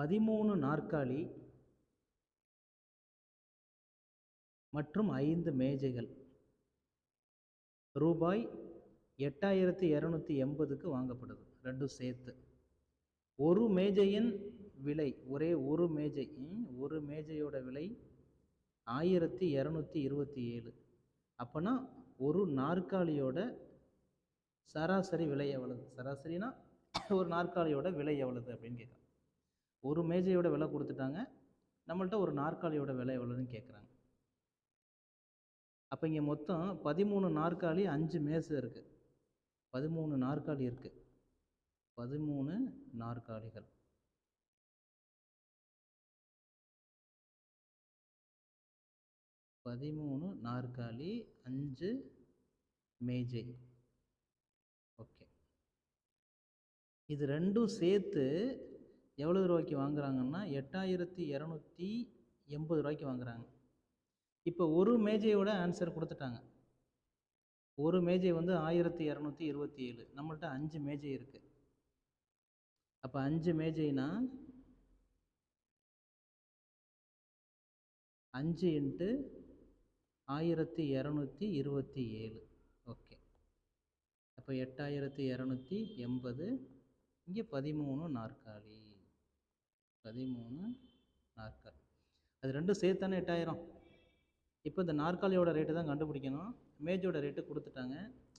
13 நாற்காலி மற்றும் 5 மேஜைகள் ரூபாய் 8280க்கு வாங்கப்படுது. ரெண்டும் சேர்த்து. ஒரு மேஜையின் விலை, ஒரே ஒரு மேஜை, ஒரு மேஜையோட விலை 1227. அப்போனா ஒரு நாற்காலியோட சராசரி விலை எவ்வளவு? சராசரினா ஒரு நாற்காலியோட விலை எவ்வளவு அப்படின்னு கேட்குறாங்க. ஒரு மேஜையோட விலை கொடுத்துட்டாங்க, நம்மள்ட்ட ஒரு நாற்காலியோட விலை எவ்வளோன்னு கேட்குறாங்க. அப்போ இங்கே மொத்தம் 13 நாற்காலி, 5 மேசை இருக்குது. 13 நாற்காலி இருக்குது. 13 நாற்காலிகள். நாற்காலி, 5 மேஜை. ஓகே, இது ரெண்டும் சேர்த்து எவ்வளோ ரூபாய்க்கு வாங்குறாங்கன்னா 8280 ரூபாய்க்கு வாங்குறாங்க. இப்போ ஒரு மேஜையோட ஆன்சர் கொடுத்துட்டாங்க. ஒரு மேஜை வந்து 1227. நம்மள்ட்ட 5 மேஜை இருக்கு. அப்போ 5 மேஜைனா 5 × 1227. ஓகே, அப்போ 8280. இங்கே 13 நாற்காலி. 13 நாற்காலி, அது ரெண்டும் சேர்த்தானே 8000. இப்போ இந்த நாற்காலியோட ரேட்டு தான் கண்டுபிடிக்கணும். மேஜோட ரேட்டு கொடுத்துட்டாங்க.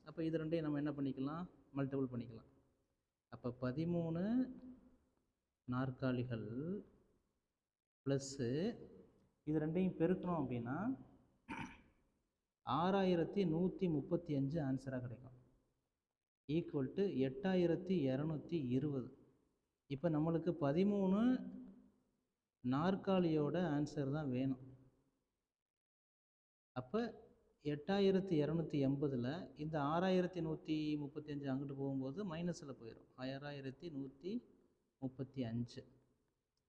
அப்போ இது ரெண்டையும் நம்ம என்ன பண்ணிக்கலாம்? மல்டிபிள் பண்ணிக்கலாம். அப்போ 13 நாற்காலிகள் ப்ளஸ்ஸு இது ரெண்டையும் பெருக்கணும் அப்படின்னா 6135 ஆன்சராக கிடைக்கும். Equal to 8220. இப்போ நம்மளுக்கு 13 நாற்காலியோட ஆன்சர் தான் வேணும். அப்போ 8280ல் இந்த 6135 அங்கிட்டு போகும்போது மைனஸில் போயிடும். 6135.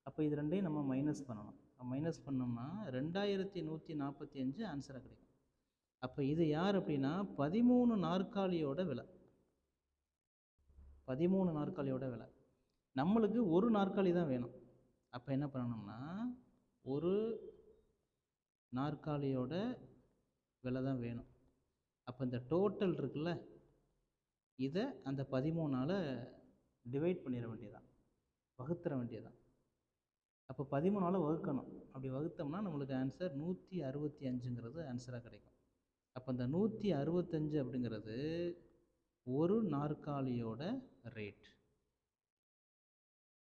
அப்போ இது ரெண்டையும் நம்ம மைனஸ் பண்ணணும். மைனஸ் பண்ணோம்னா 2145 ஆன்சராக கிடைக்கும். அப்போ இது யார் அப்படின்னா 13 நாற்காலியோட விலை. 13 நாற்காலியோட விலை. நம்மளுக்கு ஒரு நாற்காலி தான் வேணும். அப்போ என்ன பண்ணணும்னா ஒரு நாற்காலியோட விலை தான் வேணும். அப்போ இந்த டோட்டல் இருக்குல்ல, இதை அந்த 13ஆல் டிவைட் பண்ணிட வேண்டியதான், வகுத்துற வேண்டியதான். அப்போ 13ஆல் வகுக்கணும். அப்படி வகுத்தோம்னா நம்மளுக்கு ஆன்சர் 165ங்கிறது ஆன்சராக கிடைக்கும். அப்போ இந்த 165 அப்படிங்கிறது ஒரு நாற்காலியோட ரேட்.